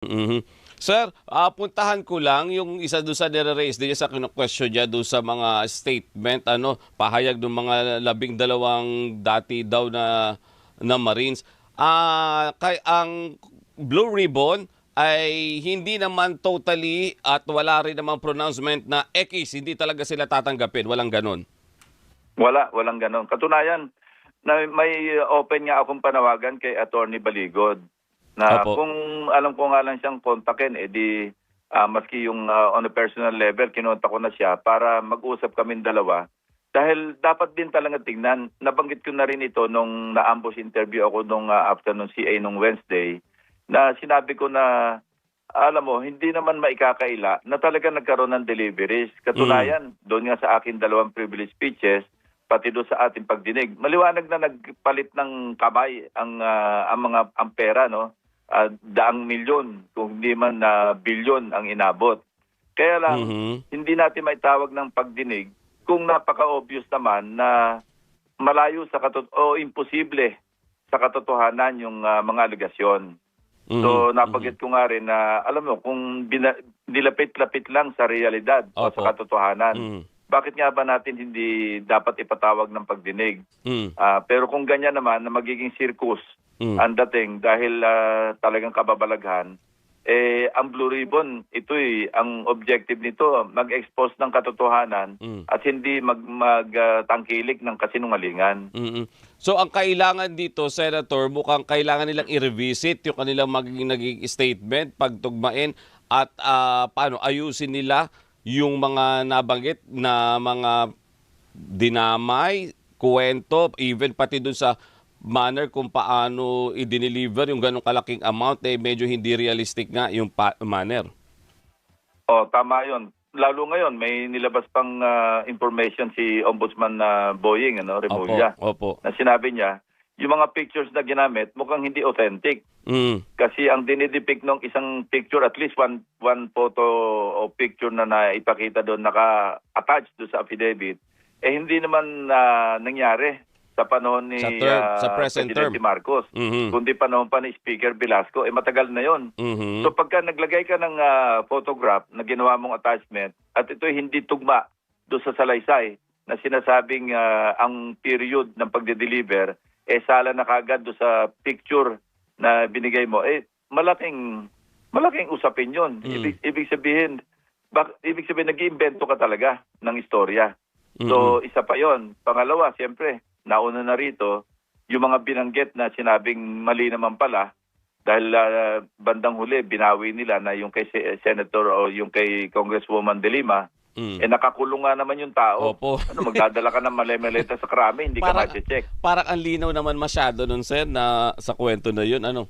Mhm. Sir, puntahan ko lang yung isa do'n sa nire-raise din niya sa kinu-question niya do'n sa mga statement pahayag ng mga 12 dati daw na Marines. Ang Blue Ribbon ay hindi naman totally at wala rin namang pronouncement na X, hindi talaga sila tatanggapin, walang gano'n. Walang gano'n. Katunayan, na may open nga akong panawagan kay Attorney Baligod na Opo. kung alam ko nga lang siyang kontakin, maski yung on a personal level, kinontak ko na siya para mag-usap kaming dalawa. Dahil dapat din talaga tingnan, nabanggit ko na rin ito nung na-ambush interview ako nung afternoon CA nung Wednesday, na sinabi ko na, alam mo, hindi naman maikakaila na talaga nagkaroon ng deliveries. Mm. Katunayan, doon nga sa akin dalawang privilege speeches, pati doon sa ating pagdinig. Maliwanag na nagpalit ng kamay ang pera, no? Daang milyon, kung hindi man na bilyon ang inabot. Kaya lang, Mhm. hindi natin maitawag ng pagdinig kung napaka-obvious naman na malayo sa o imposible sa katotohanan yung mga aligasyon. Mhm. So Mhm. nabanggit ko nga rin na alam mo kung nilapit-lapit lang sa realidad o sa Opo. katotohanan, Mm. bakit nga ba natin hindi dapat ipatawag ng pagdinig? Mm. Pero kung ganyan naman na magiging circus Mm. ang dating dahil talagang kababalaghan, ang Blue Ribbon, ang objective nito, mag-expose ng katotohanan Mm. at hindi tangkilik ng kasinungalingan. Mm. So ang kailangan dito, Senator, mukhang kailangan nilang i-revisit yung kanilang naging statement, pagtugmain at paano ayusin nila yung mga nabanggit na mga dinamay, kuwento, even pati dun sa manner kung paano i-deliver yung ganong kalaking amount, medyo hindi realistic nga yung manner. Tama 'yon. Lalo ngayon may nilabas pang information si Ombudsman na Boying Opo, Remulla, opo. na sinabi niya, yung mga pictures na ginamit mukhang hindi authentic. Mm. Kasi ang dinidepict ng isang picture, at least one photo o picture na naipakita doon, naka-attached doon sa affidavit, hindi naman nangyari sa panahon ni Sa present term. Presidente Marcos, Mhm. kundi panahon pa ni Speaker Velasco. Matagal na yon. Mhm. So pagka naglagay ka ng photograph na ginawa mong attachment at ito hindi tugma doon sa salaysay na sinasabing ang period ng pagde-deliver, sala na kagad doon sa picture na binigay mo, malaking usapin yun. Mm. Ibig sabihin nag-iimbento ka talaga ng istorya. Mm. So isa pa yon. Pangalawa, siyempre, nauna na rito, yung mga binanggit na sinabing mali naman pala, dahil bandang huli, binawi nila na yung kay Senator o yung kay Congresswoman De Lima, Mm. nakakulong nga naman yung tao. Opo. Magdadala ka ng mali-maleta sa krami, hindi ka Parang ma-check. parang ang linaw naman masyado nun, sir, na sa kwento na yun, ano?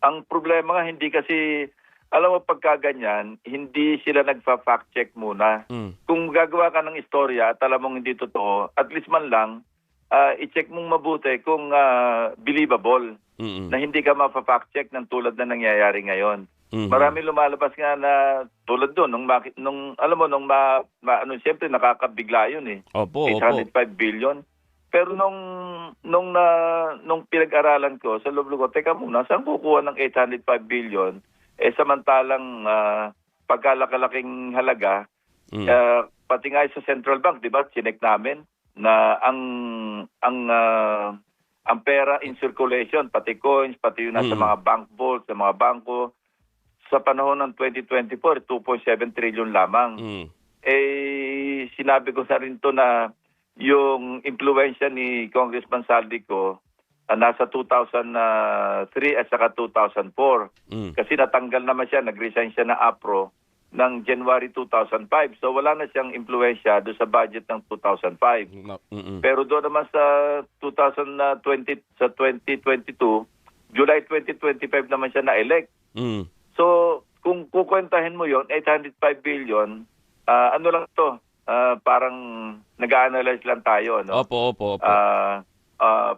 Ang problema nga, hindi kasi, alam mo pagka ganyan, hindi sila nagfa-fact check muna. Mm. Kung gagawa ka ng istorya at alam mong hindi totoo, at least man lang, i-check mong mabuti kung believable, Mm. na hindi ka ma-fact check ng tulad na nangyayari ngayon. Mhm. Marami lumalabas nga na tulad doon nung alam mo siyempre nakakabigla yun Opo, opo. 805 billion. Pero nung pinag-aralan ko sa loob ko, teka muna, saan kukuha ng 805 billion? Samantalang pagkalakalaking halaga, Mm. pati nga sa Central Bank, 'di ba? Chinek namin na ang pera in circulation, pati coins, pati yung nasa Mm. mga bank vaults, sa mga bangko, sa panahon ng 2024, 2.7 trillion lamang. Mm. Sinabi ko na rin to na yung impluwensya ni Congressman Saldico nasa 2003 at saka 2004. Mm. Kasi natanggal naman siya, nag-resign siya na APRO ng January 2005. So wala na siyang impluwensya doon sa budget ng 2005. Mm. Pero doon naman sa 2022, July 2025 naman siya na-elect. Mm. So, kung kukwentahin mo yon 805 billion, ano lang to, parang nag-a-analyze lang tayo, no? Opo, opo, opo.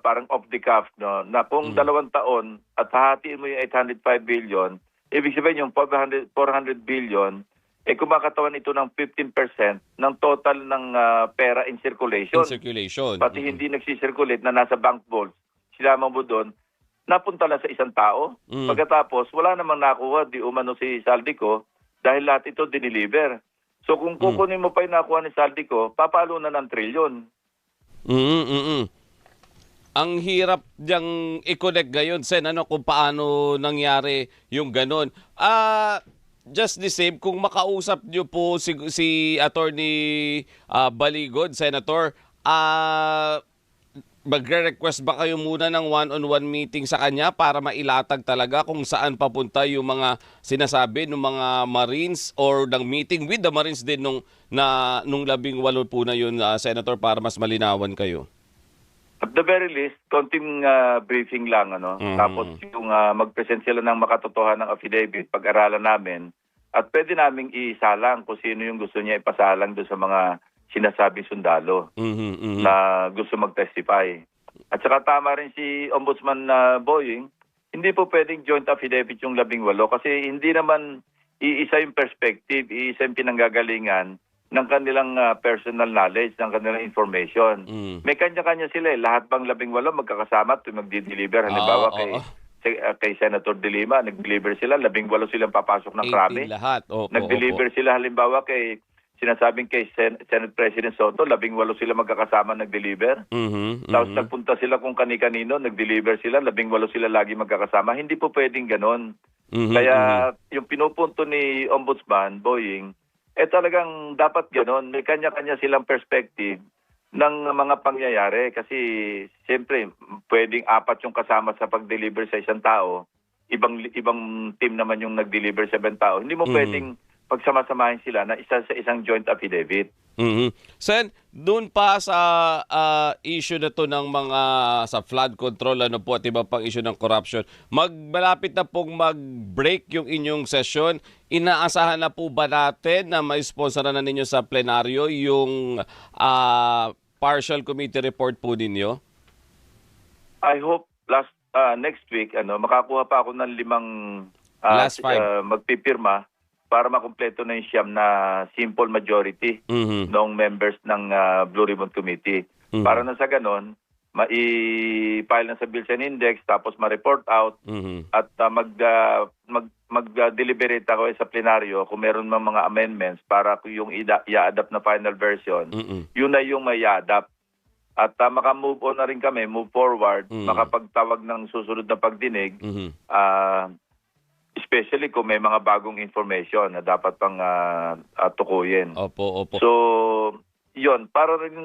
Parang off the cuff, no? Na kung 2 taon at hahatiin mo yung 805 billion, ibig sabihin yung 400 billion, kumakatawan ito ng 15% ng total ng pera in circulation. In circulation. Pati hindi nagsisirculate na nasa bank vaults, sinama mo doon, napunta lang sa isang tao. Pagkatapos, wala namang nakuha, di umano si Saldico, dahil lahat ito diniliver. So kung kukunin mo pa yung nakuha ni Saldico, papalo na ng trilyon. Ang hirap diyang i-connect ngayon, Sen, kung paano nangyari yung ganun. Just the same, kung makausap niyo po si Attorney Baligod, Senator, magre-request ba kayo muna ng one-on-one meeting sa kanya para mailatag talaga kung saan papunta yung mga sinasabi ng mga Marines or ng meeting with the Marines din nung 18 po na yun, Senator, para mas malinawan kayo? At the very least, konting briefing lang. Tapos yung mag-present sila ng makatotohanan ng affidavit, pag-aralan namin, at pwede naming isalang kung sino yung gusto niya ipasalang doon sa mga sinasabing sundalo na gusto mag-testify. At saka tama rin si Ombudsman Boying, hindi po pwedeng joint affidavit yung 18 kasi hindi naman iisa yung perspective, iisa yung pinanggagalingan ng kanilang personal knowledge, ng kanilang information. May kanya-kanya sila. Lahat bang 18 magkakasama at magdi-deliver? Halimbawa kay Senator De Lima, nag-deliver sila, 18 silang papasok ng krami. Lahat. Nag-deliver sila halimbawa kay sinasabing kay Senate President Soto, 18 sila magkakasama nag-deliver. Tapos nagpunta sila kung kani-kanino, nag-deliver sila, 18 sila lagi magkakasama. Hindi po pwedeng ganon. Kaya yung pinupunto ni Ombudsman Boying, talagang dapat ganon. May kanya-kanya silang perspective ng mga pangyayari. Kasi siyempre, pwedeng 4 yung kasama sa pag-deliver sa isang tao. Ibang team naman yung nag-deliver sa ibang tao. Hindi mo pwedeng pagsama-samahin sila na isa sa isang joint affidavit. Sen, doon pa sa issue na to ng mga sa flood control, at iba pang issue ng corruption, malapit na pong mag-break yung inyong session. Inaasahan na po ba natin na may sponsoran na ninyo sa plenaryo yung partial committee report po ninyo? I hope next week makakuha pa ako ng 5 Last 5 magpipirma para makumpleto na yung siyam na simple majority ng members ng Blue Ribbon Committee. Para na sa ganon, ma-file na sa Bills and Index, tapos ma-report out, at mag-deliberate ako sa plenaryo kung meron mga amendments para yung i-adapt na final version, yun na yung may i-adapt. At maka-move on na rin kami, move forward, makapagtawag ng susunod na pagdinig, especially kung may mga bagong information na dapat pang tukuyin. Opo. So, yon para rin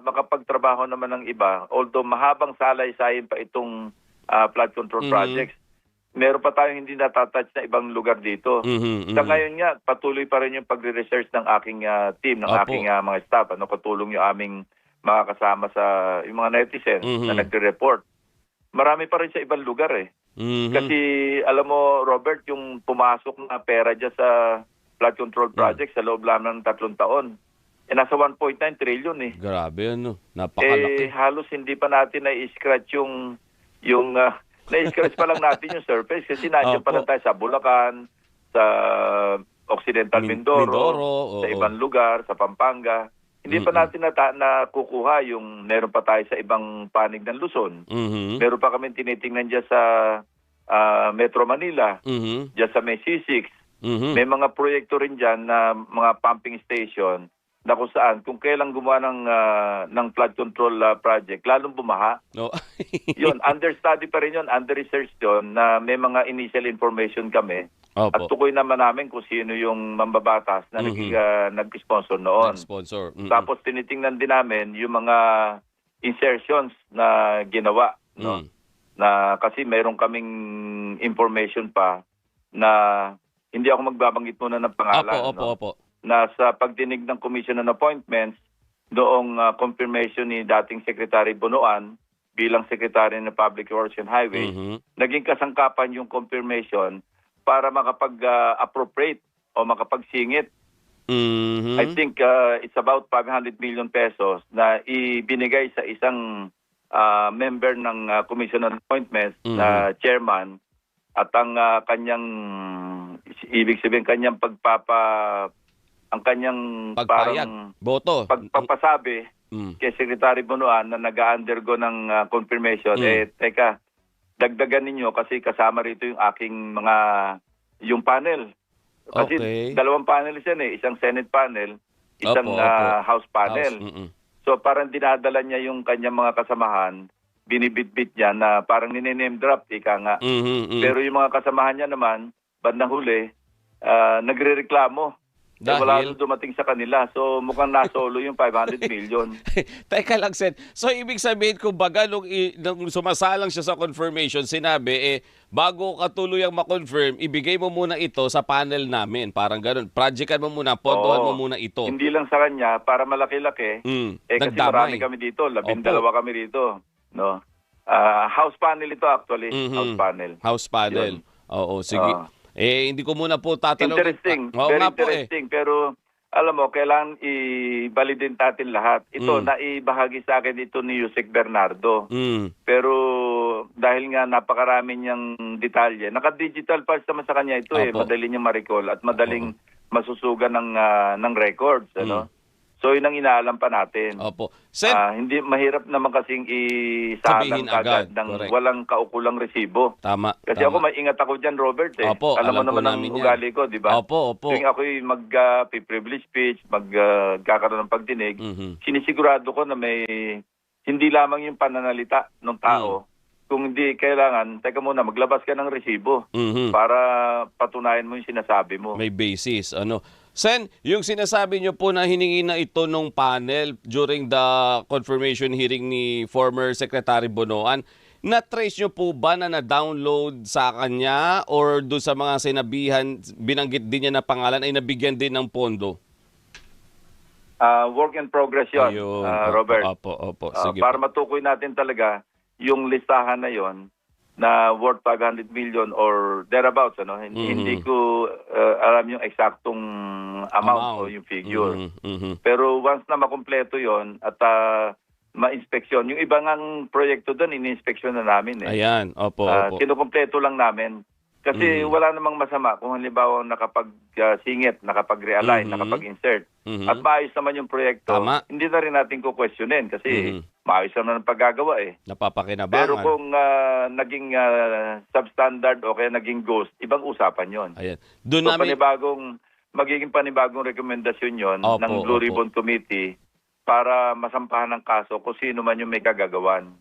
makapagtrabaho naman ng iba. Although mahabang salaysay pa itong flood control projects, meron pa tayong hindi natatouch na ibang lugar dito. Sa ngayon nga, patuloy pa rin yung pagre-research ng aking team, ng aking mga staff. Katulong yung aming mga kasama sa yung mga netizens na nagre-report. Marami pa rin sa ibang lugar Kasi alam mo, Robert, yung pumasok na pera dyan sa flood control project sa loob lang ng 3 taon, nasa 1.9 trillion Grabe napakalaki. Halos hindi pa natin na-scratch yung na-scratch pa lang natin yung surface kasi nandiyan pa lang tayo sa Bulacan, sa Occidental Mindoro, sa ibang lugar, sa Pampanga. Hindi pa natin nakukuha yung meron pa tayo sa ibang panig ng Luzon. Meron pa kami tinitingnan dyan sa Metro Manila, dyan sa May C6. May mga proyekto rin dyan na mga pumping station na kung saan, kung kailang gumawa ng flood control project, lalong bumaha. Yun, under study pa rin yun, under research yun, na may mga initial information kami. At tukoy naman namin kung sino yung mambabatas na nag-sponsor noon. Tapos tinitingnan din namin yung mga insertions na ginawa. Na kasi mayroon kaming information pa na hindi ako magbabanggit muna ng pangalan. Na sa pagdinig ng Commission on Appointments, noong confirmation ni dating Secretary Bunuan bilang Secretary ng Public Works and Highways, naging kasangkapan yung confirmation para makapag-appropriate o makapagsingit. I think it's about 500 million pesos na ibinigay sa isang member ng Commission on Appointments na chairman at ang kanyang ibig sabihin kanyang pagpapayag, boto, pagpapasabi kay Secretary Bunuan na nag-undergo ng confirmation, teka, dagdagan ninyo kasi kasama rito yung aking yung panel. Kasi Okay. dalawang panel yan isang Senate panel, isang Opo, opo. House panel. House. So parang dinadala niya yung kanyang mga kasamahan, binibitbit niya na parang nine-name drop, ika nga. Pero yung mga kasamahan niya naman, bandang huli, nagrereklamo. Wala Dahil? nang dumating sa kanila. So mukhang nasolo yung 500 million. Teka lang, Sen. So, ibig sabihin, kumbaga, nung sumasalang siya sa confirmation, sinabi, bago ka tuluyang ma-confirm, ibigay mo muna ito sa panel namin. Parang ganun. Projectan mo muna, pondohan mo Oo. muna ito. Hindi lang sa kanya, para malaki-laki. Kasi marami kami dito, 12 kami rito. No? House panel ito actually. House panel. House panel. Yun. Oo, sige. Hindi ko muna po tatanong. Interesting. Oo Very nga po interesting. Pero alam mo, kailangan i-validate natin lahat. Ito, naibahagi sa akin ito ni Yusek Bernardo. Pero dahil nga napakarami niyang detalye, naka-digital files naman sa kanya ito Madali niyang ma-recall at madaling masusugan ng records. Ano? So yun ang inaalam pa natin. Opo. Sen, hindi mahirap naman kasing sabihin isalang agad agad. ng Correct. walang kaukulang resibo. Tama. Kasi tama. ako maingat ako dyan, Robert. Opo, Alam mo alam po naman ang namin yan. ugali ko, di ba? Opo. Tuwing ako'y mag-privilege speech, magkakaroon ng pagdinig, sinisigurado ko na may hindi lamang yung pananalita ng tao, kung hindi kailangan, teka muna, maglabas ka ng resibo para patunayan mo yung sinasabi mo. May basis. Ano? Sen, yung sinasabi nyo po na hiningi na ito nung panel during the confirmation hearing ni former Secretary Bonoan, na-trace nyo po ba na na-download sa kanya or doon sa mga sinabihan, binanggit din niya na pangalan ay nabigyan din ng pondo? Work in progress yun, Ayun. Robert. Opo. Sige Para po. matukoy natin talaga yung listahan na yon na worth 500 million or thereabouts. Hindi ko alam yung eksaktong amount o yung figure. Pero once na makumpleto yon at ma-inspeksyon, yung ibang proyekto doon, ini-inspeksyon na namin. Ayan. Opo. Kinukumpleto lang namin. Kasi wala namang masama kung halimbawa nakapag-singit, nakapag-realign, nakapag-insert. At maayos naman yung proyekto. Tama. Hindi na rin natin ko-questionin kasi maayos naman ang paggagawa Napapakinabangan. Pero kung naging substandard o kaya naging ghost, ibang usapan yon. Ayan. So Doon namin... magiging panibagong rekomendasyon yon Opo, ng Blue opo. Ribbon Committee para masampahan ng kaso kung sino man yung may kagagawan.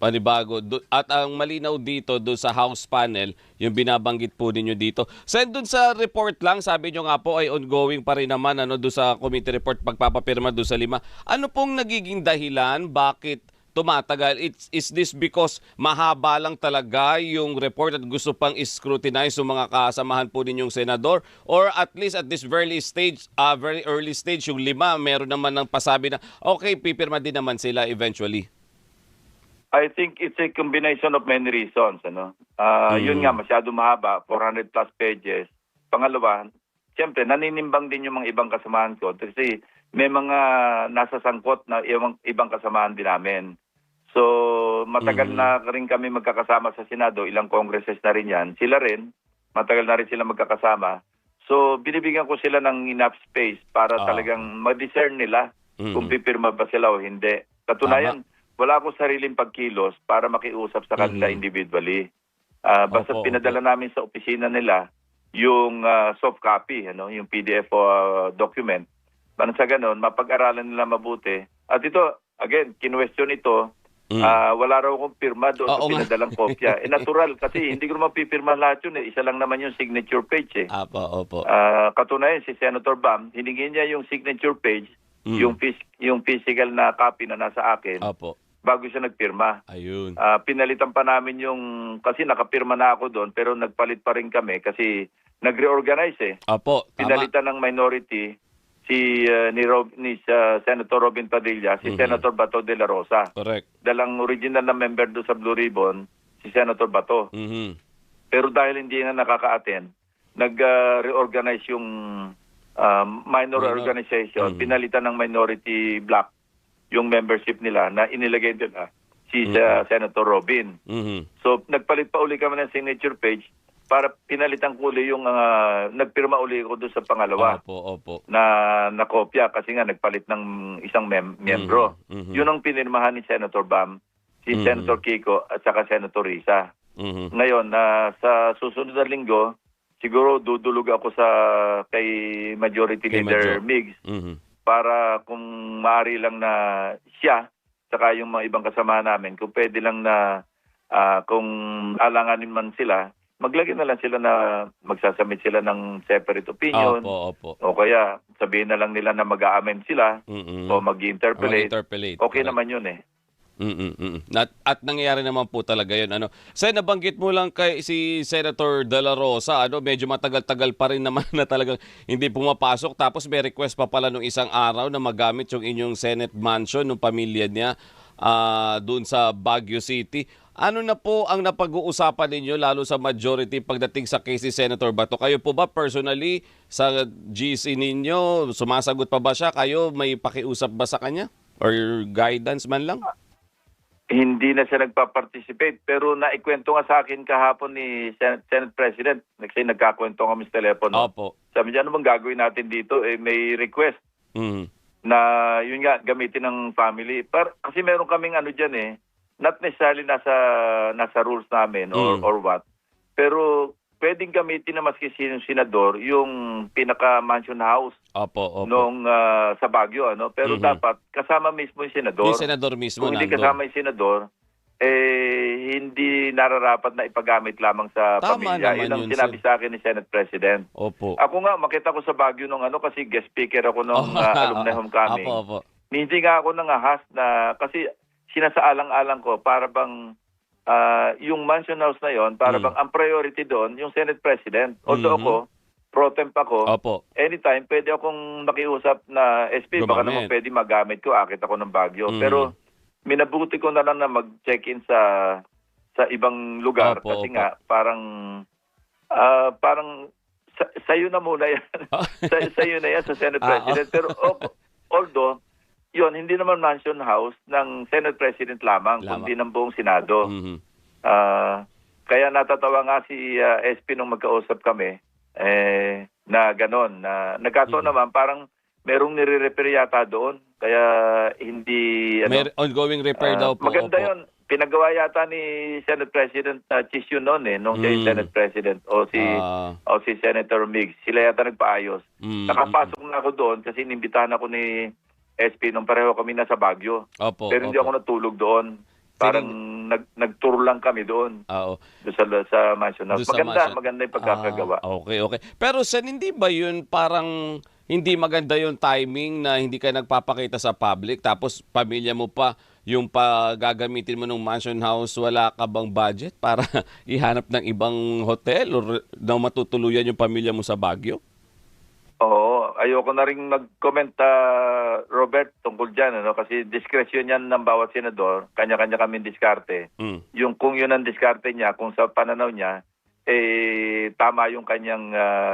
Panibago. At ang malinaw dito doon sa House panel, yung binabanggit po ninyo dito. Sen, doon sa report lang, sabi nyo nga po ay ongoing pa rin naman doon sa committee report pagpapapirma doon sa 5. Ano pong nagiging dahilan? Bakit tumatagal? Is this because mahaba lang talaga yung report at gusto pang scrutinize yung mga kasamahan po ninyong senador? Or at least at this very early stage, yung 5, meron naman ng pasabi na, okay, pipirma din naman sila eventually? I think it's a combination of many reasons. Yun nga, masyado mahaba, 400 plus pages. Pangalawa, siyempre, naninimbang din yung mga ibang kasamahan ko kasi may mga nasa sangkot na ibang kasamahan din namin. So, matagal na rin kami magkakasama sa Senado, ilang congresses na rin yan. Sila rin, matagal na rin sila magkakasama. So, binibigyan ko sila ng enough space para talagang ma-discern nila kung pipirma ba sila o hindi. Katunayan, wala akong sariling pagkilos para makiusap sa kanila individually. Basta pinadala namin sa opisina nila yung soft copy, yung PDF document. Para sa ganun, mapag-aralan nila mabuti. At ito, again, kinwestiyon ito, wala raw akong pirma doon sa pinadalang kopya. Natural, kasi hindi ko naman pipirma lahat yun. Isa lang naman yung signature page. Opo. Katunayan, si Senator Bam, hiningin niya yung signature page, yung physical na copy na nasa akin. Opo. Bago siya nagpirma. Ayun. Pinalitan pa namin kasi nakapirma na ako doon, pero nagpalit pa rin kami kasi nag-reorganize Opo, tama. Pinalitan ng minority si Senator Robin Padilla, si Senator Bato de la Rosa. Correct. Dalang original na member doon sa Blue Ribbon, si Senator Bato. Pero dahil hindi na nakaka-attend, nag-reorganize yung minor organization, pinalitan ng minority block yung membership nila na inilagay din si Senator Robin. So, nagpalit pa uli kami ng signature page para pinalitan ko uli yung nagpirma uli ko doon sa pangalawa. Opo. Na kopya kasi nga nagpalit ng isang membro. Yun ang pinirmahan ni Senator Bam, si si Senator Kiko at saka Senator Risa. Mhm. Ngayon, sa susunod na linggo, siguro dudulog ako kay Majority Kay Leader Major. Migs Mhm. para kung maaari lang na siya, saka yung mga ibang kasama namin, kung pwede lang na kung alanganin man sila, maglagay na lang sila na magsasubmit sila ng separate opinion Opo. o kaya sabihin na lang nila na mag-a-amend sila o mag-interpolate. Mag-interpolate. Okay Correct. naman yun eh. At nangyayari naman po talaga 'yun. Sen, nabanggit mo lang kay si Senator De La Rosa, medyo matagal-tagal pa rin naman na talagang hindi pumapasok, tapos may request pa pala nung isang araw na magamit yung inyong Senate mansion ng pamilya niya doon sa Baguio City. Ano na po ang napag-uusapan ninyo lalo sa majority pagdating sa case ni Senator Bato? Kayo po ba personally sa GC ninyo, sumasagot pa ba siya? Kayo may pakiusap ba sa kanya? Or guidance man lang? Hindi na siya nagpa-participate, pero naikwento nga sa akin kahapon ni Senate President, kasi nagkakwento kami sa telepono. Opo. Sabi niya, ano bang gagawin natin dito? May request Mhm. na yun nga, gamitin ng family. Kasi meron kaming dyan not necessarily nasa rules namin or what, pero pwedeng gamitin na maski sinong senador yung pinaka-mansion house Opo. nung sa Baguio. Pero dapat kasama mismo yung senador. Yung senador mismo Kung hindi nandun. kasama yung senador, hindi nararapat na ipagamit lamang sa Tama pamilya. naman Yun ang yun, sinabi Sen. sa akin ni Senate President. Opo. Ako nga, makita ko sa Baguio nung kasi guest speaker ako nung alumni homecoming. Opo. Hindi nga ako nangahas na, kasi sinasaalang-alang ko, para bang yung mansion house na yon, para bang ang priority doon, yung Senate President. Although ako, pro temp ako, Opo. anytime pwede akong makiusap na SP, baka Gumamit. naman pwede magamit ko, akit ako ng Baguio. Pero minabuti ko na lang na mag-check-in sa ibang lugar Opo, kasi opo. nga parang sa'yo na muna yan. Sa'yo na yan sa Senate President. Pero although, yun, hindi naman mansion house ng Senate President lamang, kundi ng buong Senado. Mhm. Kaya natatawa nga si SP nung magkausap kami, na ganon. Na nagkataon naman, parang merong nire-repair yata doon. Kaya hindi, May ongoing repair daw po. maganda Opo. yun. Pinagawa yata ni Senate President Chisio noon nung siya yung Senate President o si Senator Migs. Sila yata nagpaayos. Nakapasok na ako doon kasi inimbitahan ako ni SP nung pareho kami nasa Baguio. Opo. Pero hindi ako natulog doon. Parang nag-tour lang kami doon. Oo. Doon sa mansion house. Doon sa mansion. Maganda yung pagkakagawa. Okay. Pero Sen, hindi ba yun parang hindi maganda yung timing na hindi ka nagpapakita sa public tapos pamilya mo pa yung gagamitin mo ng mansion house, wala ka bang budget para ihanap ng ibang hotel or na matutuluyan yung pamilya mo sa Baguio? Oo, ayoko na rin mag-comment, Robert, tungkol dyan, kasi diskresyon yan ng bawat senador, kanya-kanya kami diskarte. Kung yun ang diskarte niya, kung sa pananaw niya, tama yung kanyang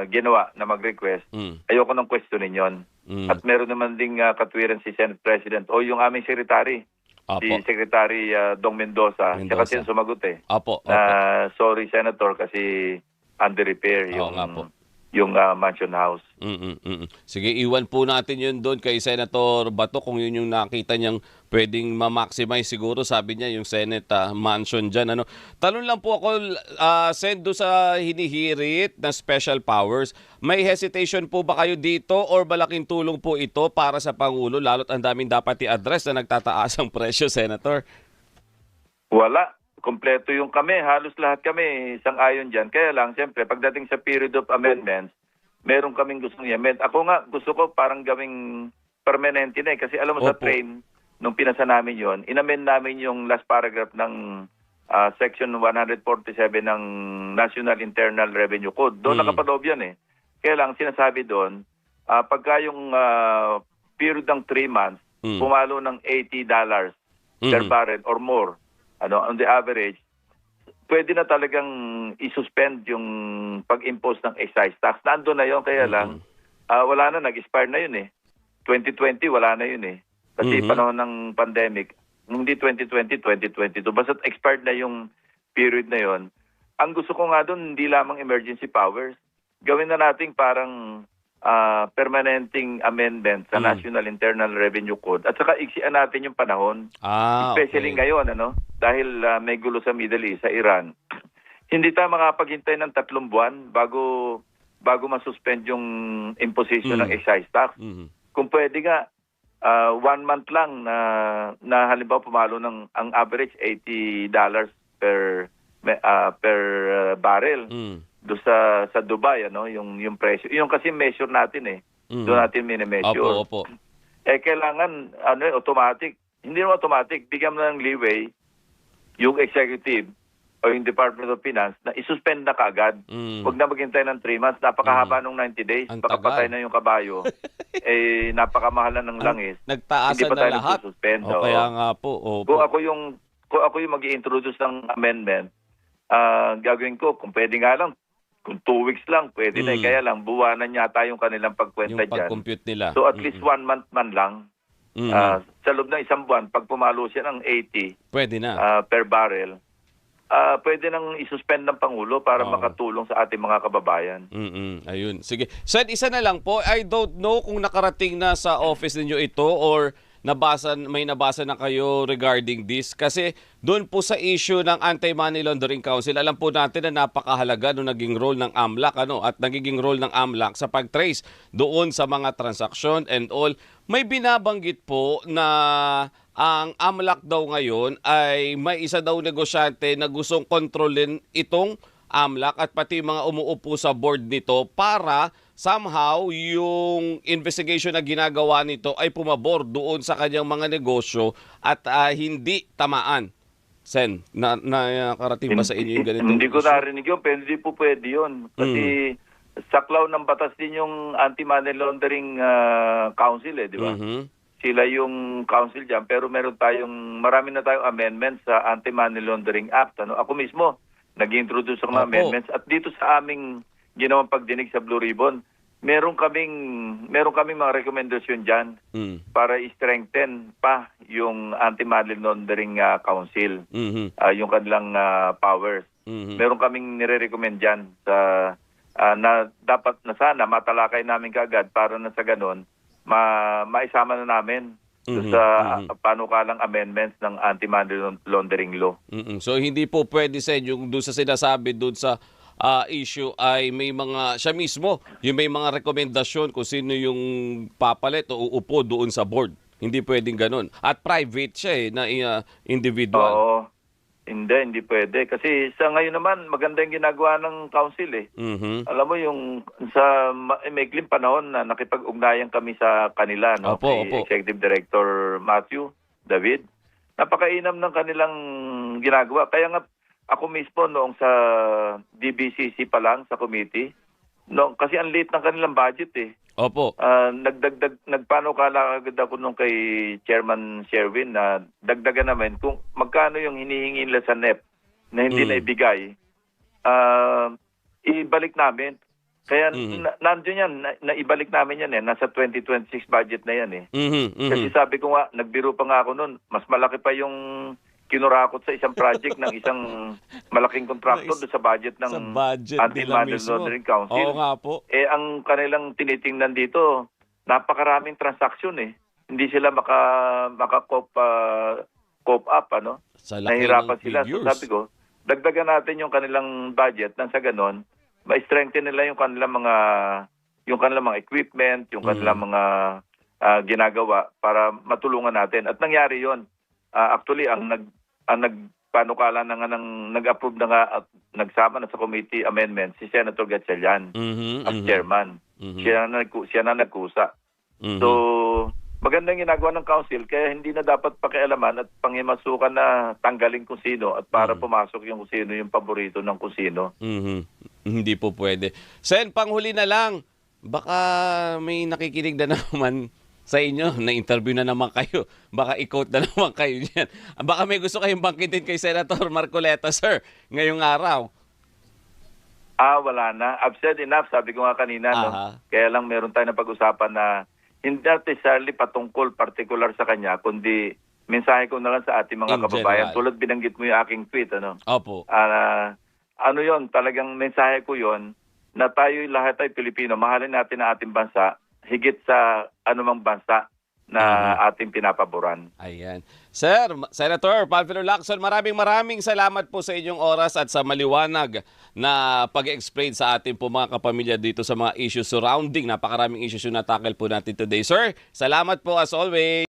ginawa na mag-request, ayoko nang questionin yon. At meron naman ding katwiran si Senate President o yung aming secretary, si Secretary Dong Mendoza. Siya kasi yung sumagot Opo. Sorry, Senator, kasi under repair yung mansion house. Sige, iwan po natin yun doon kay Senator Bato kung yun yung nakita niyang pwedeng ma-maximize siguro, sabi niya, yung Senate mansion dyan. Tanong lang po ako, Sen, doon sa hinihirit na special powers, may hesitation po ba kayo dito or malaking tulong po ito para sa Pangulo, lalo't ang daming dapat i-address na nagtataas ang presyo, Senator? Wala. Kompleto yung kami. Halos lahat kami sang-ayon dyan. Kaya lang, siyempre, pagdating sa period of amendments, meron kaming gustong i-amend. Ako nga, gusto ko parang gawing permanente na Kasi alam mo sa train, nung pinasa namin yon, in-amend namin yung last paragraph ng Section 147 ng National Internal Revenue Code. Doon nakapaloob yan Kaya lang, sinasabi doon, pagka yung period ng 3 months, pumalo ng $80 per barrel or more, on the average, pwede na talagang i-suspend yung pag-impose ng excise tax. Nandun na yun, kaya lang, wala na, nag-expire na yun 2020, wala na yun Kasi panahon ng pandemic, hindi 2020, 2022. Basta expired na yung period na yon. Ang gusto ko nga doon, hindi lamang emergency powers. Gawin na natin parang permanenting amendment sa National Internal Revenue Code at saka iksian natin yung panahon. Especially Okay. ngayon, dahil may gulo sa Middle East, sa Iran. Hindi tayo makapaghintay ng 3 buwan bago masuspend yung imposition ng excise tax. Mhm. Kung pwede nga, 1 month lang na halimbawa pumalo ng ang average $80 per barrel Mm. do sa Dubai, yung presyo. Yung kasi measure natin Mhm. doon natin mini-measure. Opo. Kailangan automatic. Hindi naman automatic, bigyan mo ng leeway yung executive o yung Department of Finance na isuspend na kaagad. Mm. Huwag na maghintay ng 3 months. Napakahaba nung 90 days. Ang Baka tagal. patay na yung kabayo. Napakamahalan ng langis. Nagtaasan Hindi pa na tayo lahat. nagsususpend. O kaya nga po. Opo. Kung ako yung mag-i-introduce ng amendment, gagawin ko, kung pwede nga lang, kung 2 weeks lang, pwede na. Kaya lang, buwanan yata yung kanilang pagkwenta Yung dyan. pag-compute nila. So at least 1 month man lang, sa loob ng 1 buwan, pag pumalo siya ng 80 Pwede na. per barrel, pwede nang isuspend ng Pangulo para makatulong sa ating mga kababayan. Ayun. Sige. Sen, isa na lang po. I don't know kung nakarating na sa office ninyo ito or may nabasa na kayo regarding this. Kasi doon po sa issue ng Anti-Money Laundering Council, alam po natin na napakahalaga nung naging role ng AMLAC at nagiging role ng AMLAC sa pag-trace doon sa mga transaksyon and all. May binabanggit po na ang AMLAC daw ngayon ay may isa daw negosyante na gustong kontrolin itong AMLAC at pati mga umuupo sa board nito para somehow yung investigation na ginagawa nito ay pumabor doon sa kanyang mga negosyo at hindi tamaan. Sen, nakarating ba sa inyo yung ganito? Hindi ko narinig yun, pero hindi po pwede yun. Kasi saklaw ng batas din yung Anti-Money Laundering Council, di ba? Sila yung council dyan, pero marami na tayong amendments sa Anti-Money Laundering Act. Ako mismo, nag-introduce ng mga amendments. At dito sa aming ginawang pagdinig sa Blue Ribbon, meron kaming mga rekomendasyon dyan para i-strengthen pa yung Anti-Money Laundering Council, yung kanilang powers. Meron kaming nire-recommend dyan na dapat na sana matalakay namin kaagad para na sa ganon, maisama na namin sa panukalang amendments ng Anti-Money Laundering Law. So hindi po pwede sa yung doon sa sinasabi doon sa issue ay may mga, siya mismo, yung may mga rekomendasyon kung sino yung papalit o uupo doon sa board. Hindi pwedeng ganun. At private siya na individual. Oo. Hindi pwede. Kasi sa ngayon naman, maganda yung ginagawa ng council Alam mo yung sa maikling panahon na nakipag-ugnayan kami sa kanila, Opo. Executive Director Matthew David. Napakainam ng kanilang ginagawa. Kaya nga ako mismo noong sa DBCC pa lang sa committee, kasi ang liit ng kanilang budget Opo. Nagpanukala agad ako nung kay Chairman Sherwin na dagdagan namin kung magkano yung hinihingi nila sa NEP na hindi na ibigay, ibalik namin. Kaya nandiyon yan, naibalik namin yan nasa 2026 budget na yan Kasi sabi ko nga, nagbiro pa nga ako noon, mas malaki pa yung kinurakot sa isang project ng isang malaking kontraktor sa budget ng Anti-Money Laundering Council. Oo nga po. Ang kanilang tinitingnan dito, napakaraming transaksyon Hindi sila maka-cope up, Sa laki Nahirapan ng sila. So figures. sabi ko, dagdagan natin yung kanilang budget nang sa ganon, ma-strengthen nila yung kanilang mga equipment, yung kanilang mga ginagawa para matulungan natin. At nangyari yon. Actually, ang nagpanukala na nga nag-approve na nga at nagsama na sa committee amendment si Senator Gatchalian as chairman. Siya na nagkusa. So, magandang ginagawa ng council kaya hindi na dapat pakialaman at pangimasukan na tanggalin kung sino at para pumasok yung kung sino yung paborito ng kung sino. Hindi po pwede. Sen, panghuli na lang. Baka may nakikinig na naman sa inyo, na-interview na naman kayo. Baka i-quote na naman kayo dyan. Baka may gusto kayong bangkitin kay Senator Marcoleta, sir, ngayong araw. Wala na. I've said enough, sabi ko nga kanina. Kaya lang meron tayo na pag-usapan na hindi necessarily patungkol particular sa kanya, kundi mensahe ko na lang sa ating mga kababayan. Tulad binanggit mo yung aking tweet. Opo. Yon, talagang mensahe ko yon na tayo lahat ay Pilipino, mahalin natin ang ating bansa higit sa anumang bansa na ating pinapaboran. Ayan. Sir, Senator Panfilo Lacson, maraming salamat po sa inyong oras at sa maliwanag na pag-explain sa ating po mga kapamilya dito sa mga issues surrounding. Napakaraming issues yung natakil po natin today. Sir, salamat po as always.